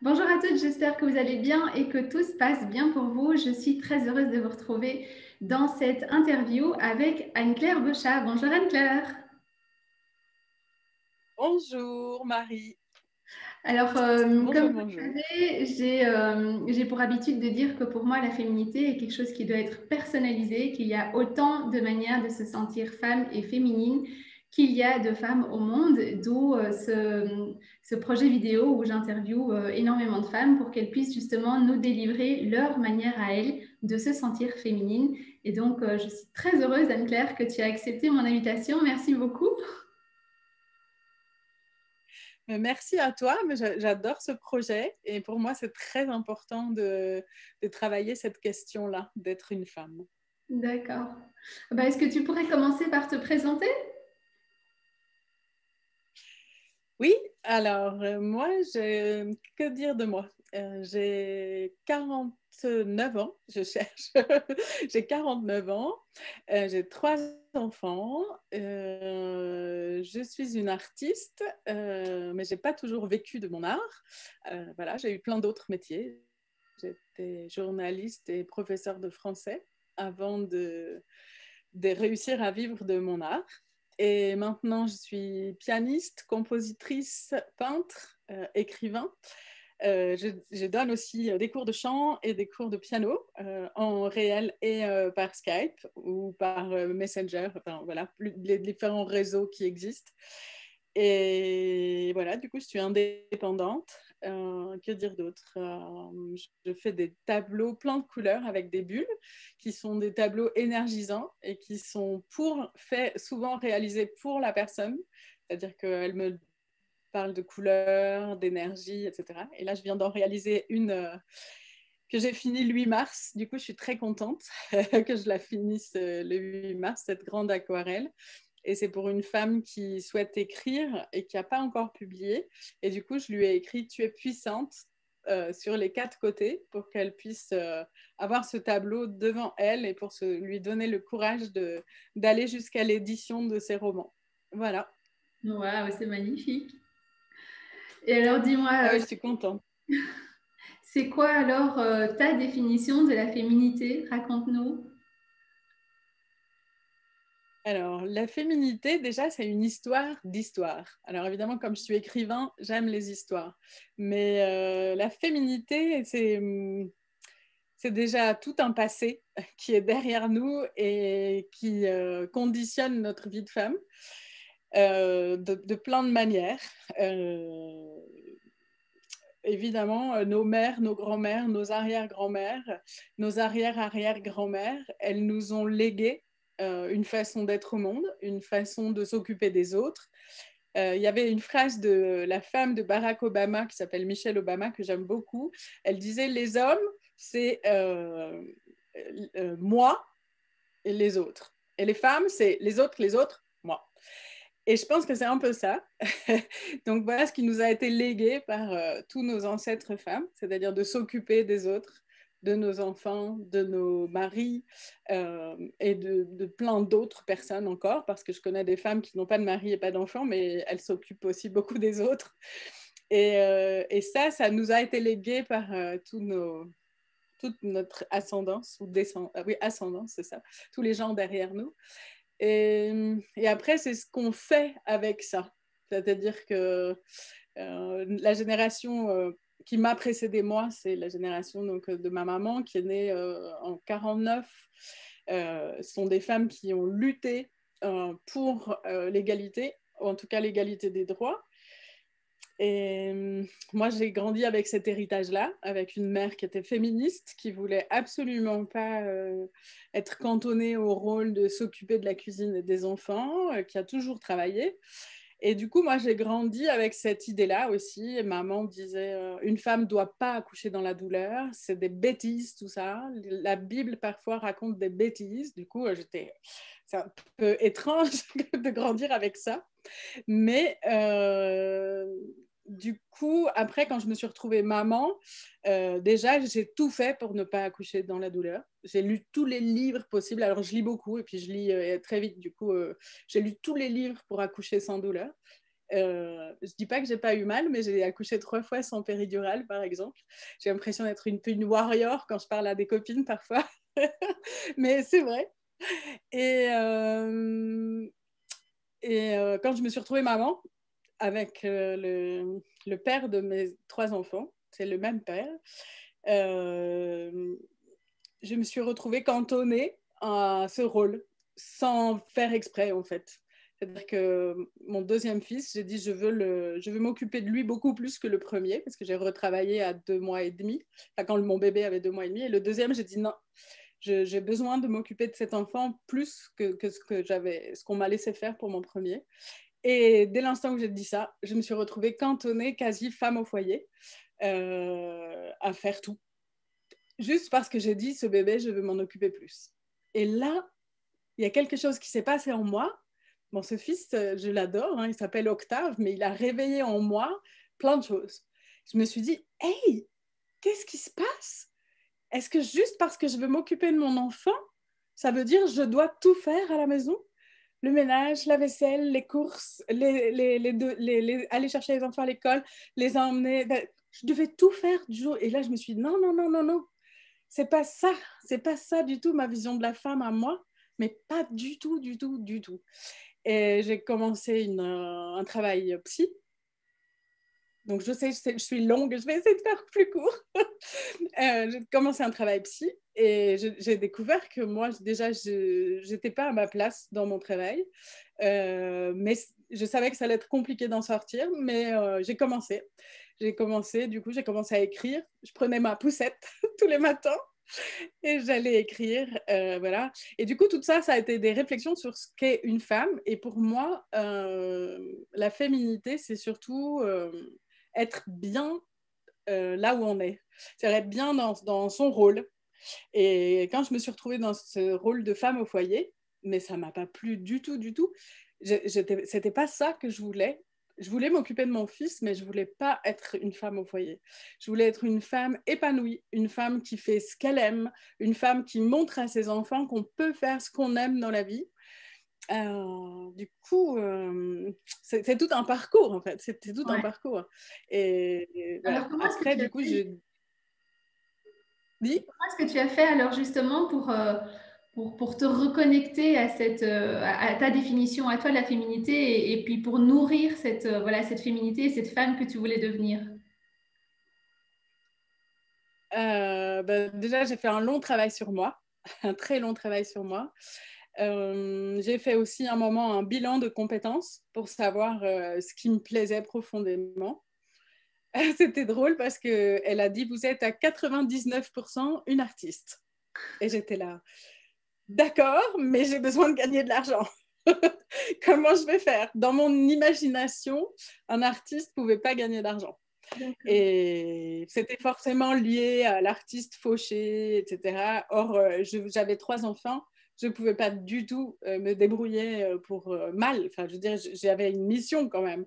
Bonjour à toutes, j'espère que vous allez bien et que tout se passe bien pour vous. Je suis très heureuse de vous retrouver dans cette interview avec Anne-Claire Bochat. Bonjour Anne-Claire. Bonjour Marie. Alors, Bonjour, comme vous le bonjour. savez, j'ai pour habitude de dire que pour moi, la féminité est quelque chose qui doit être personnalisé, qu'il y a autant de manières de se sentir femme et féminine qu'il y a de femmes au monde, d'où ce projet vidéo où j'interviewe énormément de femmes pour qu'elles puissent justement nous délivrer leur manière à elles de se sentir féminine. Et donc, je suis très heureuse, Anne-Claire, que tu as accepté mon invitation. Merci beaucoup. Merci à toi, mais j'adore ce projet et pour moi c'est très important de travailler cette question-là, d'être une femme. D'accord. Bah, est-ce que tu pourrais commencer par te présenter? Oui, alors moi, que dire de moi? J'ai 49 ans, je cherche, j'ai 49 ans, j'ai trois enfants, je suis une artiste, mais je n'ai pas toujours vécu de mon art. Voilà, j'ai eu plein d'autres métiers. J'étais journaliste et professeure de français avant de réussir à vivre de mon art. Et maintenant, je suis pianiste, compositrice, peintre, écrivain. Je donne aussi des cours de chant et des cours de piano en réel et par Skype ou par Messenger, enfin voilà, les différents réseaux qui existent. Et voilà, du coup, je suis indépendante. Que dire d'autre? Je fais des tableaux plein de couleurs avec des bulles qui sont des tableaux énergisants et qui sont souvent réalisés pour la personne. C'est-à-dire qu'elle me parle de couleurs, d'énergie, etc. Et là, je viens d'en réaliser une que j'ai finie le 8 mars. Du coup, je suis très contente que je la finisse le 8 mars, cette grande aquarelle. Et c'est pour une femme qui souhaite écrire et qui n'a pas encore publié. Et du coup, je lui ai écrit Tu es puissante sur les quatre côtés pour qu'elle puisse avoir ce tableau devant elle et pour lui donner le courage d'aller jusqu'à l'édition de ses romans. Voilà. Waouh, c'est magnifique. Et alors, dis-moi, Ah oui, je suis contente. c'est quoi alors ta définition de la féminité? Raconte-nous. Alors, la féminité, déjà, c'est une histoire d'histoire. Alors, évidemment, comme je suis écrivain, j'aime les histoires. Mais la féminité, c'est déjà tout un passé qui est derrière nous et qui conditionne notre vie de femme de plein de manières. Euh, Évidemment, nos mères, nos grands-mères, nos arrière-grands-mères, nos arrière-arrière-grands-mères, elles nous ont légué une façon d'être au monde, une façon de s'occuper des autres. Il y avait une phrase de la femme de Barack Obama qui s'appelle Michelle Obama que j'aime beaucoup. Elle disait les hommes, c'est moi et les autres. Et les femmes, c'est les autres, moi. Et je pense que c'est un peu ça. Donc voilà ce qui nous a été légué par tous nos ancêtres femmes, c'est-à-dire de s'occuper des autres, de nos enfants, de nos maris et de plein d'autres personnes encore, parce que je connais des femmes qui n'ont pas de mari et pas d'enfants, mais elles s'occupent aussi beaucoup des autres. Et ça nous a été légué par toute notre ascendance, ou oui, ascendance, c'est ça, tous les gens derrière nous. Et après, c'est ce qu'on fait avec ça. C'est-à-dire que la génération qui m'a précédée, moi, c'est la génération donc, de ma maman qui est née en 49. Ce sont des femmes qui ont lutté pour l'égalité, ou en tout cas l'égalité des droits. Et moi, j'ai grandi avec cet héritage-là, avec une mère qui était féministe, qui voulait absolument pas être cantonnée au rôle de s'occuper de la cuisine et des enfants, qui a toujours travaillé. Et du coup, moi, j'ai grandi avec cette idée-là aussi. Et maman disait, une femme ne doit pas accoucher dans la douleur, c'est des bêtises, tout ça. La Bible, parfois, raconte des bêtises. Du coup, c'est un peu étrange de grandir avec ça. Mais du coup, après, quand je me suis retrouvée maman, déjà, j'ai tout fait pour ne pas accoucher dans la douleur. J'ai lu tous les livres possibles. Alors, je lis beaucoup et puis je lis très vite. Du coup, j'ai lu tous les livres pour accoucher sans douleur. Je dis pas que j'ai pas eu mal, mais j'ai accouché 3 fois sans péridurale, par exemple. J'ai l'impression d'être une warrior quand je parle à des copines parfois. Mais c'est vrai. Et, quand je me suis retrouvée maman avec le père de mes 3 enfants, c'est le même père, je me suis retrouvée cantonnée à ce rôle sans faire exprès en fait. C'est-à-dire que mon deuxième fils, j'ai dit je veux m'occuper de lui beaucoup plus que le premier parce que j'ai retravaillé à 2 mois et demi, enfin, quand mon bébé avait 2 mois et demi. Et le deuxième, j'ai dit non, j'ai besoin de m'occuper de cet enfant plus que ce qu'on m'a laissé faire pour mon premier. Et dès l'instant où j'ai dit ça, je me suis retrouvée cantonnée quasi femme au foyer à faire tout. Juste parce que j'ai dit ce bébé, je veux m'en occuper plus. Et là, il y a quelque chose qui s'est passé en moi. Bon, ce fils, je l'adore, hein, il s'appelle Octave, mais il a réveillé en moi plein de choses. Je me suis dit, hey, qu'est-ce qui se passe? Est-ce que juste parce que je veux m'occuper de mon enfant, ça veut dire que je dois tout faire à la maison? Le ménage, la vaisselle, les courses, aller chercher les enfants à l'école, les emmener. Je devais tout faire du jour. Et là, je me suis dit, non, non, non, non, non. C'est pas ça du tout ma vision de la femme à moi, mais pas du tout, du tout, du tout. Et j'ai commencé un travail psy. Donc, je sais, je suis longue, je vais essayer de faire plus court. J'ai commencé un travail psy et j'ai découvert que moi, déjà, je n'étais pas à ma place dans mon travail. Mais je savais que ça allait être compliqué d'en sortir, mais j'ai commencé. Du coup, j'ai commencé à écrire. Je prenais ma poussette tous les matins et j'allais écrire, voilà. Et du coup, tout ça, ça a été des réflexions sur ce qu'est une femme. Et pour moi, la féminité, c'est surtout être bien là où on est. C'est-à-dire être bien dans son rôle. Et quand je me suis retrouvée dans ce rôle de femme au foyer, mais ça ne m'a pas plu du tout, du tout. C'était pas ça que je voulais. Je voulais m'occuper de mon fils, mais je ne voulais pas être une femme au foyer. Je voulais être une femme épanouie, une femme qui fait ce qu'elle aime, une femme qui montre à ses enfants qu'on peut faire ce qu'on aime dans la vie. Du coup, c'est tout un parcours, en fait. C'était tout un Ouais. parcours. Et voilà. Alors, comment est-ce que Après, tu as du coup, fait? je dis... Comment est-ce que tu as fait alors justement pour te reconnecter à, à ta définition, à toi de la féminité et puis pour nourrir voilà, cette féminité et cette femme que tu voulais devenir? Déjà, j'ai fait un long travail sur moi, un très long travail sur moi. J'ai fait aussi un moment un bilan de compétences pour savoir ce qui me plaisait profondément. C'était drôle parce qu'elle a dit, vous êtes à 99% une artiste. Et j'étais là, d'accord, mais j'ai besoin de gagner de l'argent. Comment je vais faire? Dans mon imagination, un artiste ne pouvait pas gagner d'argent. Et c'était forcément lié à l'artiste fauché, etc. Or, j'avais 3 enfants, je ne pouvais pas du tout me débrouiller pour mal. Enfin, je veux dire, j'avais une mission quand même.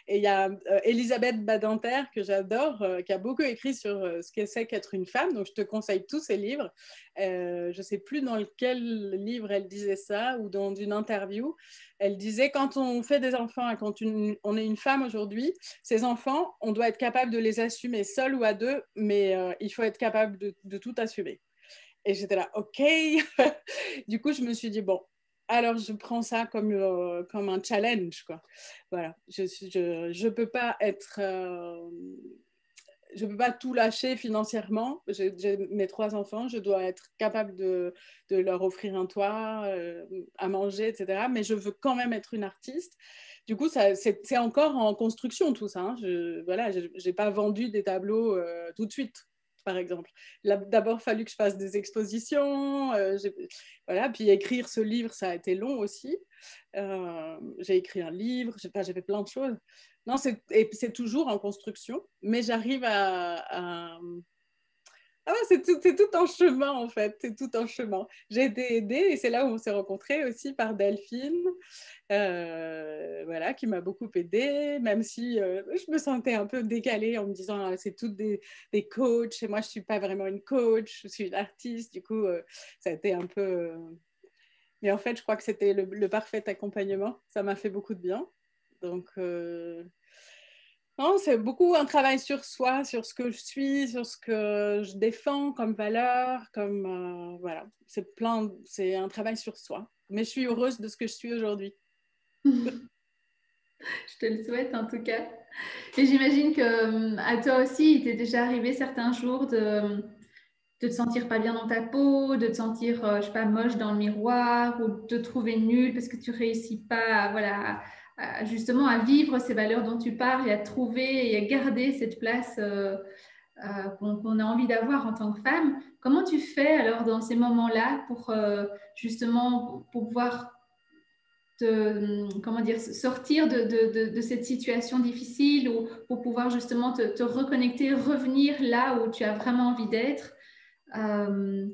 Et il y a Elisabeth Badinter, que j'adore, qui a beaucoup écrit sur ce que c'est qu'être une femme. Donc, je te conseille tous ses livres. Je ne sais plus dans lequel livre elle disait ça ou dans une interview. Elle disait, quand on fait des enfants et quand on est une femme aujourd'hui, ces enfants, on doit être capable de les assumer seul ou à deux, mais il faut être capable de tout assumer. Et j'étais là, OK. Du coup, je me suis dit, bon, alors je prends ça comme un challenge, quoi. Voilà, je peux pas être... je ne peux pas tout lâcher financièrement. J'ai mes 3 enfants, je dois être capable de leur offrir un toit, à manger, etc. Mais je veux quand même être une artiste. Du coup, c'est encore en construction tout ça. Hein. Voilà, je n'ai pas vendu des tableaux tout de suite, par exemple. Il a d'abord fallu que je fasse des expositions. Voilà, puis écrire ce livre, ça a été long aussi. J'ai écrit un livre, j'ai fait plein de choses. Non, c'est toujours en construction, mais j'arrive à... Ah ouais, c'est tout un chemin en fait, c'est tout un chemin. J'ai été aidée et c'est là où on s'est rencontrés aussi par Delphine, voilà, qui m'a beaucoup aidée, même si je me sentais un peu décalée en me disant ah, c'est toutes des coachs et moi je suis pas vraiment une coach, je suis une artiste, du coup ça a été un peu... mais en fait je crois que c'était le parfait accompagnement, ça m'a fait beaucoup de bien. Donc, non, c'est beaucoup un travail sur soi, sur ce que je suis, sur ce que je défends comme valeur, comme voilà, c'est un travail sur soi. Mais je suis heureuse de ce que je suis aujourd'hui. Je te le souhaite en tout cas. Et j'imagine que à toi aussi, il t'est déjà arrivé certains jours de te sentir pas bien dans ta peau, de te sentir, je sais pas, moche dans le miroir ou de te trouver nulle parce que tu réussis pas, voilà, justement à vivre ces valeurs dont tu parles et à trouver et à garder cette place qu'on a envie d'avoir en tant que femme. Comment tu fais alors dans ces moments-là pour justement pour pouvoir comment dire, sortir de cette situation difficile ou pour pouvoir justement te reconnecter, revenir là où tu as vraiment envie d'être,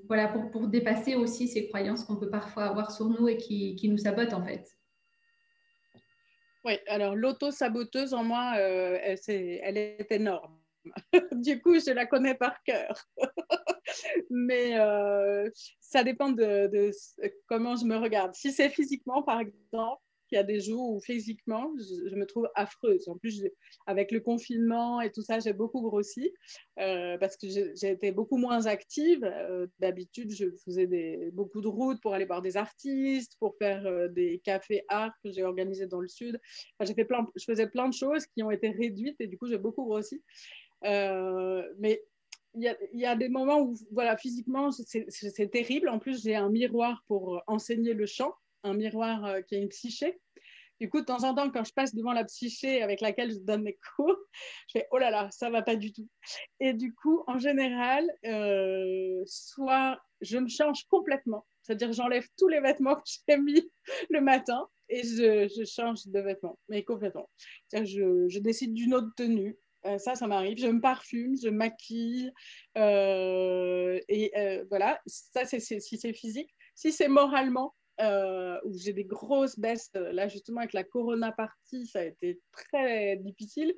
voilà, pour dépasser aussi ces croyances qu'on peut parfois avoir sur nous et qui nous sabotent en fait. Oui, alors l'auto-saboteuse en moi, elle est énorme. Du coup, je la connais par cœur. Mais ça dépend de comment je me regarde. Si c'est physiquement, par exemple, il y a des jours où physiquement, je me trouve affreuse. En plus, avec le confinement et tout ça, j'ai beaucoup grossi parce que j'ai été beaucoup moins active. D'habitude, je faisais beaucoup de routes pour aller voir des artistes, pour faire des cafés art que j'ai organisés dans le sud. Enfin, je faisais plein de choses qui ont été réduites et du coup, j'ai beaucoup grossi. Mais il y a des moments où, voilà, physiquement, c'est terrible. En plus, j'ai un miroir pour enseigner le chant, un miroir qui a une psyché. Du coup, de temps en temps, quand je passe devant la psyché avec laquelle je donne mes cours, je fais « Oh là là, ça va pas du tout ». Et du coup, en général, soit je me change complètement, c'est-à-dire j'enlève tous les vêtements que j'ai mis le matin et je change de vêtements, mais complètement. Je décide d'une autre tenue. Ça m'arrive. Je me parfume, je me maquille. Voilà, ça, si c'est physique. Si c'est moralement, où j'ai des grosses baisses, là, justement, avec la Corona partie, ça a été très difficile.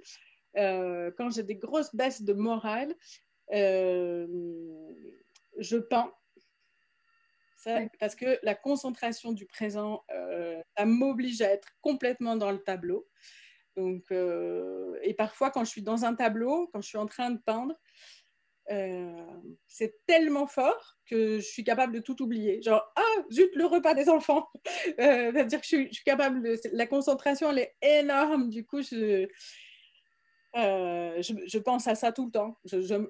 Quand j'ai des grosses baisses de morale, euh, je peins. Ça, parce que la concentration du présent, ça m'oblige à être complètement dans le tableau. Donc, et parfois, quand je suis dans un tableau, quand je suis en train de peindre, c'est tellement fort que je suis capable de tout oublier. Genre, ah, zut, le repas des enfants. C'est-à-dire que je suis capable de... La concentration, elle est énorme. Du coup, je pense à ça tout le temps.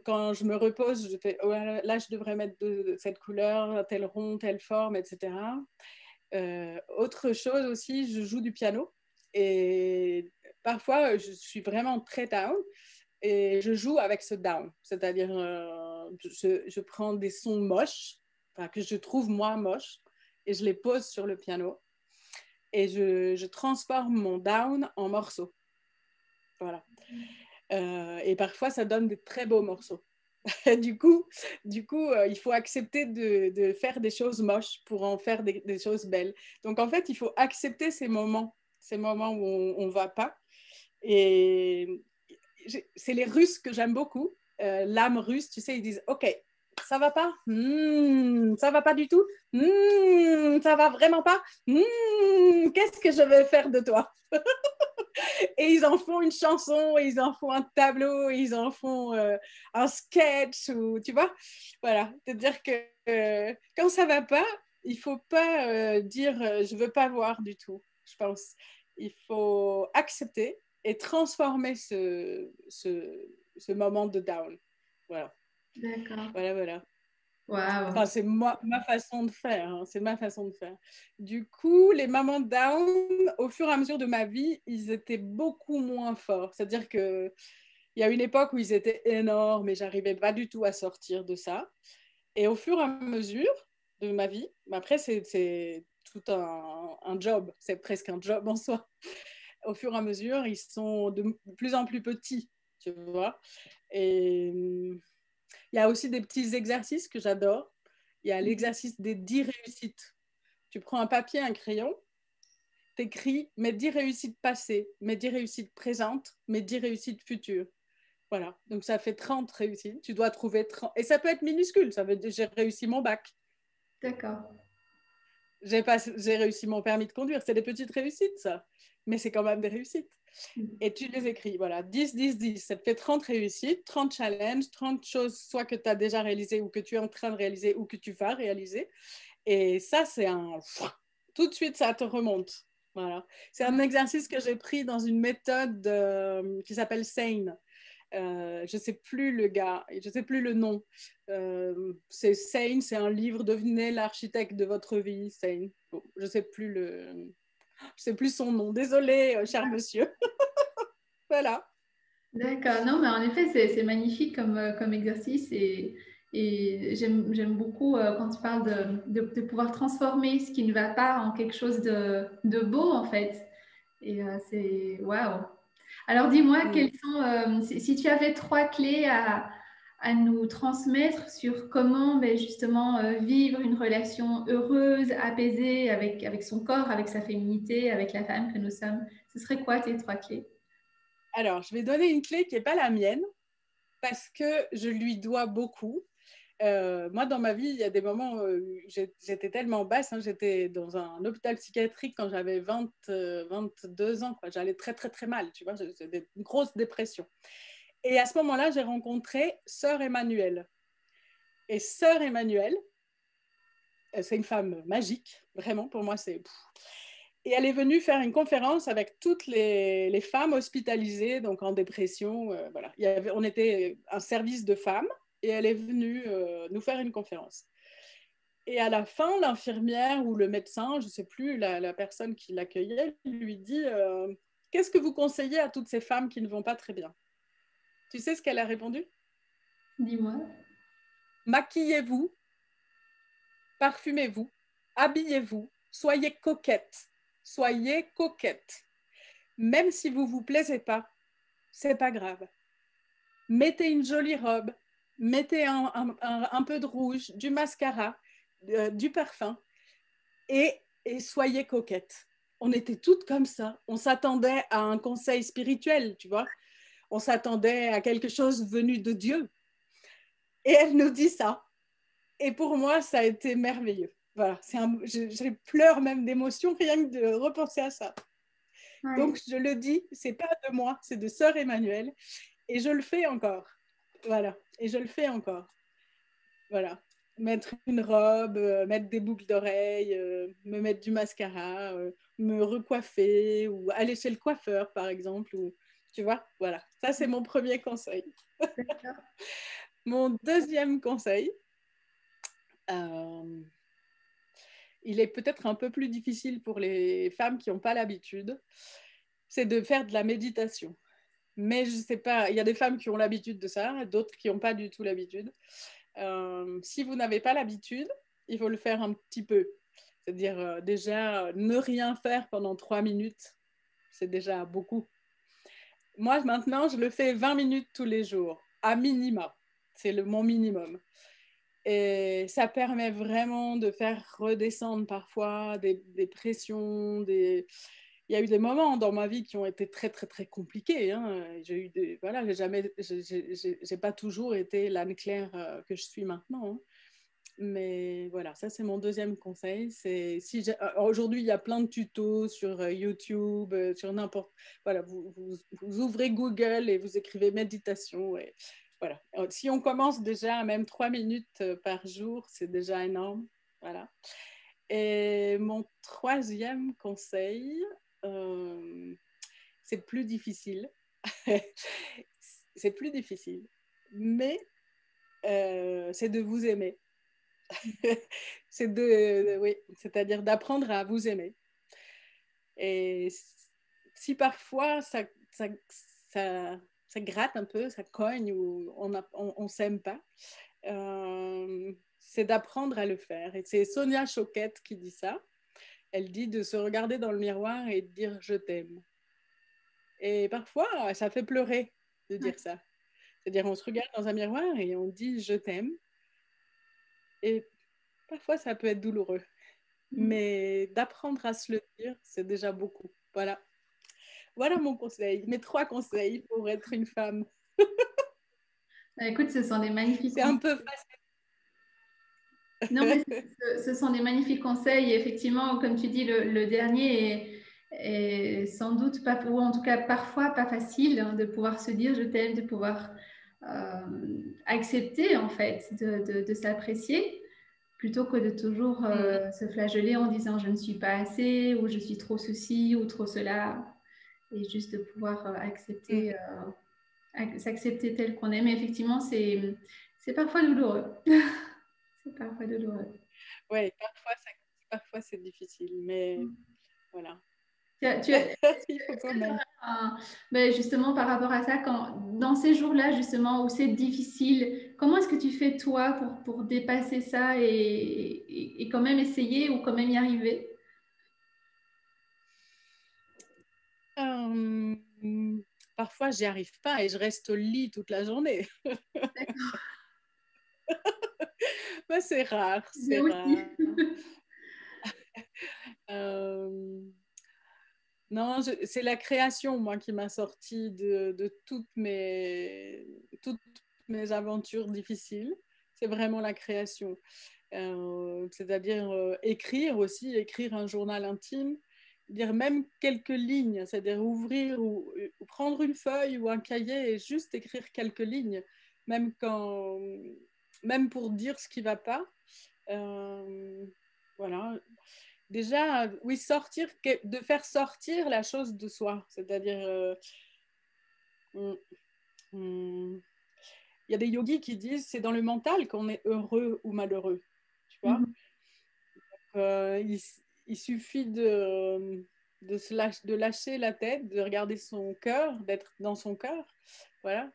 Quand je me repose, je fais, oh, là, je devrais mettre de cette couleur, tel rond, telle forme, etc. Autre chose aussi, je joue du piano. Et parfois, je suis vraiment très down et je joue avec ce down. C'est-à-dire, je prends des sons moches, enfin, que je trouve moi moches, et je les pose sur le piano. Et je transforme mon down en morceaux. Voilà. Et parfois, ça donne des très beaux morceaux. du coup, il faut accepter de faire des choses moches pour en faire des choses belles. Donc, en fait, il faut accepter ces moments où on ne va pas. Et c'est les Russes que j'aime beaucoup. L'âme russe, tu sais, ils disent, OK, ça va pas, ça va pas du tout, ça va vraiment pas, qu'est-ce que je vais faire de toi? Et ils en font une chanson, et ils en font un tableau, et ils en font un sketch, ou tu vois, voilà, c'est-à-dire que quand ça va pas, il faut pas dire je veux pas voir du tout, je pense. Il faut accepter et transformer ce moment de down. Voilà. D'accord. Voilà. Enfin, Waouh. c'est ma façon de faire. Hein. C'est ma façon de faire. Du coup, les moments down, au fur et à mesure de ma vie, ils étaient beaucoup moins forts. C'est-à-dire qu'il y a une époque où ils étaient énormes et j'arrivais pas du tout à sortir de ça. Et au fur et à mesure de ma vie, mais après, c'est tout un job. C'est presque un job en soi. Au fur et à mesure, ils sont de plus en plus petits, tu vois. Et il y a aussi des petits exercices que j'adore. Il y a l'exercice des 10 réussites. Tu prends un papier, un crayon, t'écris mes 10 réussites passées, mes 10 réussites présentes, mes 10 réussites futures. Voilà, donc ça fait 30 réussites. Tu dois trouver 30. Et ça peut être minuscule, ça veut dire j'ai réussi mon bac. D'accord. J'ai réussi mon permis de conduire. C'est des petites réussites, ça. mais c'est quand même des réussites. Et tu les écris, voilà, 10, 10, 10. Ça te fait 30 réussites, 30 challenges, 30 choses, soit que tu as déjà réalisées ou que tu es en train de réaliser ou que tu vas réaliser. Et ça, c'est un... Tout de suite, ça te remonte. Voilà. C'est un exercice que j'ai pris dans une méthode qui s'appelle SANE. Je ne sais plus le gars, je ne sais plus le nom. C'est SANE, c'est un livre, devenez l'architecte de votre vie, SANE. Bon, je ne sais plus son nom. Désolée, cher monsieur. Voilà. D'accord, non, mais en effet, c'est magnifique comme exercice et j'aime beaucoup quand tu parles de pouvoir transformer ce qui ne va pas en quelque chose de beau, en fait. Et c'est waouh. Alors dis-moi, Mm. si tu avais trois clés à nous transmettre sur comment ben, justement vivre une relation heureuse, apaisée avec son corps, avec sa féminité, avec la femme que nous sommes, ce serait quoi tes trois clés? Alors, je vais donner une clé qui n'est pas la mienne parce que je lui dois beaucoup. Moi, dans ma vie, il y a des moments où j'étais tellement basse. Hein, j'étais dans un hôpital psychiatrique quand j'avais 22 ans. J'allais très, très, très mal. Tu vois, j'avais une grosse dépression. Et à ce moment-là, j'ai rencontré Sœur Emmanuelle. Et Sœur Emmanuelle, c'est une femme magique. Vraiment, pour moi, c'est... Et elle est venue faire une conférence avec toutes les femmes hospitalisées, donc en dépression. Voilà. On était un service de femmes et elle est venue nous faire une conférence. Et à la fin, l'infirmière ou le médecin, je ne sais plus, la personne qui l'accueillait, lui dit qu'est-ce que vous conseillez à toutes ces femmes qui ne vont pas très bien? Tu sais ce qu'elle a répondu? Dis-moi. Maquillez-vous, parfumez-vous, habillez-vous, soyez coquette. Soyez coquette. Même si vous ne vous plaisez pas, c'est pas grave. Mettez une jolie robe, mettez un peu de rouge, du mascara, du parfum et soyez coquette. On était toutes comme ça. On s'attendait à un conseil spirituel, tu vois. On s'attendait à quelque chose venu de Dieu. Et elle nous dit ça. Et pour moi, ça a été merveilleux. Voilà, je pleure même d'émotion rien que de repenser à ça. Ouais. Donc, je le dis, c'est pas de moi, c'est de Sœur Emmanuelle. Et je le fais encore. Voilà. Et je le fais encore. Voilà. Mettre une robe, mettre des boucles d'oreilles, me mettre du mascara, me recoiffer ou aller chez le coiffeur, par exemple. Ou, tu vois, voilà. Ça, c'est mon premier conseil. Mon deuxième conseil, euh, il est peut-être un peu plus difficile pour les femmes qui n'ont pas l'habitude, c'est de faire de la méditation. Mais je ne sais pas, il y a des femmes qui ont l'habitude de ça, d'autres qui n'ont pas du tout l'habitude. Si vous n'avez pas l'habitude, il faut le faire un petit peu. C'est-à-dire déjà ne rien faire pendant 3 minutes, c'est déjà beaucoup. Moi, maintenant, je le fais 20 minutes tous les jours, à minima. C'est mon minimum. Et ça permet vraiment de faire redescendre parfois des pressions, il y a eu des moments dans ma vie qui ont été très, très, très compliqués. Hein. Voilà, j'ai pas toujours été l'Anne Claire que je suis maintenant. Hein. Mais voilà, ça, c'est mon deuxième conseil. Aujourd'hui, il y a plein de tutos sur YouTube, sur n'importe... Voilà, vous ouvrez Google et vous écrivez méditation. Et voilà. Si on commence déjà à même 3 minutes par jour, c'est déjà énorme. Voilà. Et mon troisième conseil, c'est plus difficile. C'est plus difficile. Mais c'est de vous aimer. Oui, c'est-à-dire d'apprendre à vous aimer. Et si parfois ça, ça gratte un peu, ça cogne ou on s'aime pas, c'est d'apprendre à le faire. Et c'est Sonia Choquette qui dit ça. Elle dit de se regarder dans le miroir et de dire je t'aime. Et parfois, ça fait pleurer de dire ça. C'est-à-dire on se regarde dans un miroir et on dit je t'aime. Et parfois, ça peut être douloureux. Mais d'apprendre à se le dire, c'est déjà beaucoup. Voilà. Voilà mon conseil, mes 3 conseils pour être une femme. Écoute, ce sont des magnifiques C'est un conseils. peu facile. Non, mais ce sont des magnifiques conseils. Et effectivement, comme tu dis, le dernier Et sans doute pas, ou en tout cas parfois pas facile hein, de pouvoir se dire je t'aime, de pouvoir accepter en fait de s'apprécier plutôt que de toujours se flageller en disant je ne suis pas assez ou je suis trop ceci ou trop cela et juste de pouvoir s'accepter tel qu'on est. Mais effectivement, c'est parfois douloureux. C'est parfois douloureux. Oui, parfois c'est difficile, mais voilà. Il faut quand même. Mais justement, par rapport à ça, dans ces jours-là, justement, où c'est difficile, comment est-ce que tu fais, toi, pour dépasser ça et quand même essayer ou quand même y arriver? Parfois, j'y arrive pas et je reste au lit toute la journée. Mais c'est rare, c'est Moi aussi. rare. Non, c'est la création, moi, qui m'a sorti de toutes mes aventures difficiles. C'est vraiment la création. C'est-à-dire écrire aussi, écrire un journal intime, dire même quelques lignes, c'est-à-dire ouvrir ou prendre une feuille ou un cahier et juste écrire quelques lignes, même pour dire ce qui ne va pas. Voilà. Déjà, oui, de faire sortir la chose de soi, c'est-à-dire il y a des yogis qui disent c'est dans le mental qu'on est heureux ou malheureux, tu vois. Mhm. Il suffit de lâcher la tête, de regarder son cœur, d'être dans son cœur, voilà.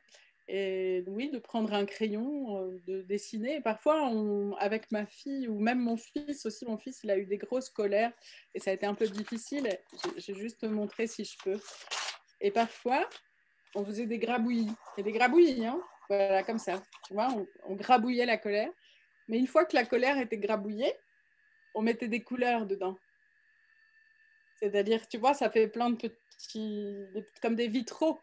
Et oui, de prendre un crayon, de dessiner. Parfois, avec ma fille ou même mon fils aussi, mon fils, il a eu des grosses colères et ça a été un peu difficile. J'ai juste montré si je peux. Et parfois, on faisait des grabouillis. Et des grabouillis, hein, voilà, comme ça. Tu vois, on grabouillait la colère. Mais une fois que la colère était grabouillée, on mettait des couleurs dedans. C'est-à-dire, tu vois, ça fait plein de comme des vitraux.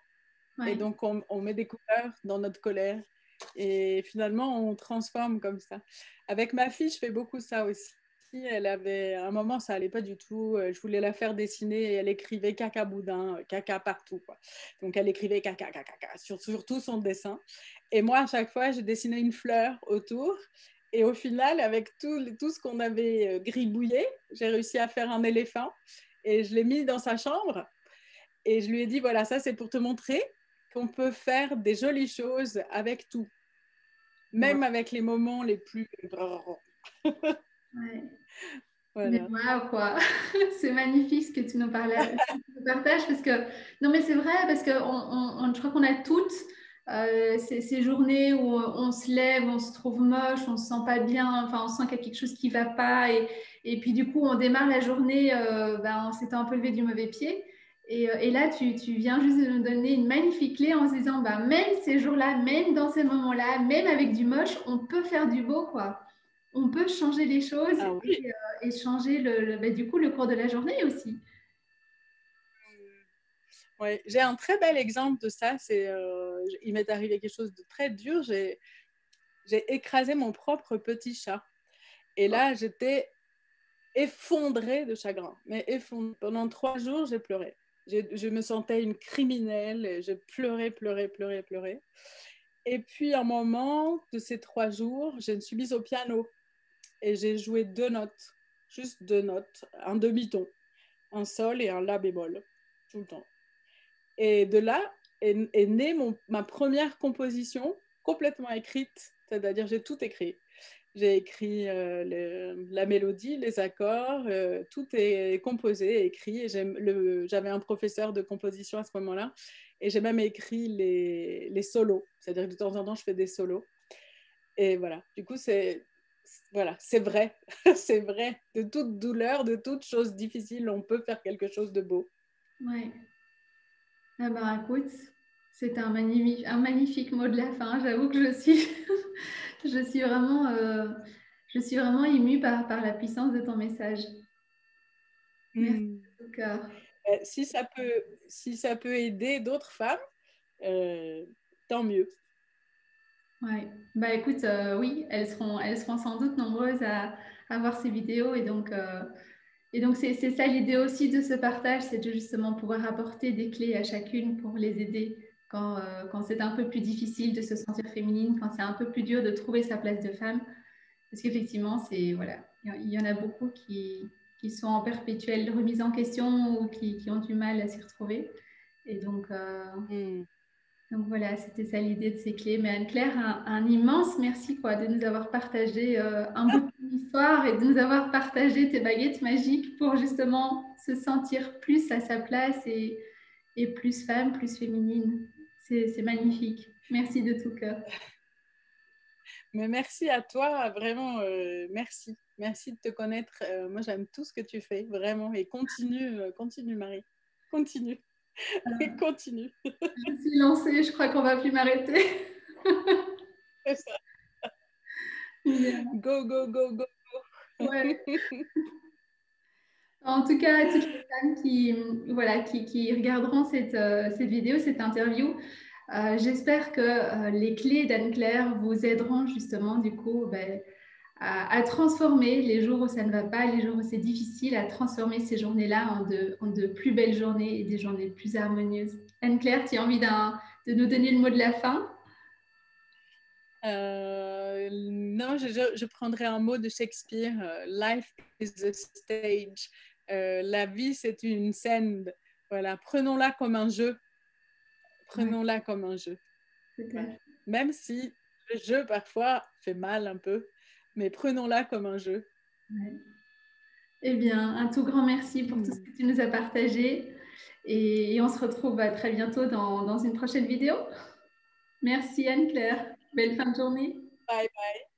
Ouais. Et donc, on met des couleurs dans notre colère. Et finalement, on transforme comme ça. Avec ma fille, je fais beaucoup ça aussi. Elle avait, à un moment, ça allait pas du tout. Je voulais la faire dessiner et elle écrivait caca boudin, caca partout, quoi. Donc, elle écrivait caca, caca, caca sur tout son dessin. Et moi, à chaque fois, je dessinais une fleur autour. Et au final, avec tout ce qu'on avait gribouillé, j'ai réussi à faire un éléphant. Et je l'ai mis dans sa chambre. Et je lui ai dit, voilà, ça, c'est pour te montrer qu'on peut faire des jolies choses avec tout. Même Ouais. avec les moments les plus... Ouais. Mais Voilà. waouh, quoi! C'est magnifique ce que tu nous parlais, ce que tu nous partages parce que, non, mais c'est vrai, parce que je crois qu'on a toutes ces journées où on se lève, on se trouve moche, on se sent pas bien, enfin, on sent qu'il y a quelque chose qui va pas, et puis du coup, on démarre la journée en s'étant un peu levé du mauvais pied. Et là, tu viens juste de nous donner une magnifique clé en se disant, bah, même ces jours-là, même dans ces moments-là, même avec du moche, on peut faire du beau, quoi. On peut changer les choses Ah oui. et changer du coup le cours de la journée aussi. Ouais. J'ai un très bel exemple de ça. Il m'est arrivé quelque chose de très dur. J'ai écrasé mon propre petit chat. Et là, j'étais effondrée de chagrin. Mais effondrée. Pendant 3 jours, j'ai pleuré. Je me sentais une criminelle. Et je pleurais, pleurais, pleurais, pleurais. Et puis, un moment de ces 3 jours, je me suis mise au piano. Et j'ai joué 2 notes. Juste 2 notes. Un demi-ton. Un sol et un la bémol. Tout le temps. Et de là est née ma première composition complètement écrite, c'est-à-dire j'ai tout écrit. J'ai écrit la mélodie, les accords, tout est composé, écrit. Et j'avais un professeur de composition à ce moment-là, et j'ai même écrit les solos, c'est-à-dire que de temps en temps, je fais des solos. Et voilà, du coup, voilà, c'est vrai, c'est vrai. De toute douleur, de toute chose difficile, on peut faire quelque chose de beau. Ouais. Ah ben, écoute, c'est un magnifique mot de la fin. J'avoue que je suis je suis vraiment émue par la puissance de ton message. Merci de tout cœur. Si ça peut aider d'autres femmes, euh, tant mieux. Ouais. Bah écoute, oui, elles seront sans doute nombreuses à voir ces vidéos Et donc, c'est ça l'idée aussi de ce partage, c'est de justement pouvoir apporter des clés à chacune pour les aider quand c'est un peu plus difficile de se sentir féminine, quand c'est un peu plus dur de trouver sa place de femme. Parce qu'effectivement, voilà, il y en a beaucoup qui sont en perpétuelle remise en question ou qui ont du mal à s'y retrouver. Et donc voilà, c'était ça l'idée de ces clés. Mais Anne-Claire, un immense merci quoi, de nous avoir partagé un bout de ton histoire et de nous avoir partagé tes baguettes magiques pour justement se sentir plus à sa place et plus femme, plus féminine. C'est magnifique. Merci de tout cœur. Mais merci à toi, vraiment, merci. Merci de te connaître. Moi, j'aime tout ce que tu fais, vraiment. Et continue Marie. Continue. Continue. Je suis lancée, je crois qu'on va plus m'arrêter. C'est ça. Bien. Go, go, go, go, go. Ouais. En tout cas, toutes les femmes qui regarderont cette vidéo, cette interview, j'espère que les clés d'Anne-Claire vous aideront justement du coup à transformer les jours où ça ne va pas, les jours où c'est difficile, à transformer ces journées-là en de plus belles journées et des journées plus harmonieuses. Anne-Claire, tu as envie de nous donner le mot de la fin? Non, je prendrai un mot de Shakespeare. Life is a stage. La vie, c'est une scène. Voilà, prenons-la comme un jeu. Prenons-la comme un jeu. Voilà. Même si le jeu, parfois, fait mal un peu, mais prenons-la comme un jeu. Ouais. Eh bien, un tout grand merci pour tout ce que tu nous as partagé. Et on se retrouve très bientôt dans une prochaine vidéo. Merci Anne-Claire. Belle fin de journée. Bye bye.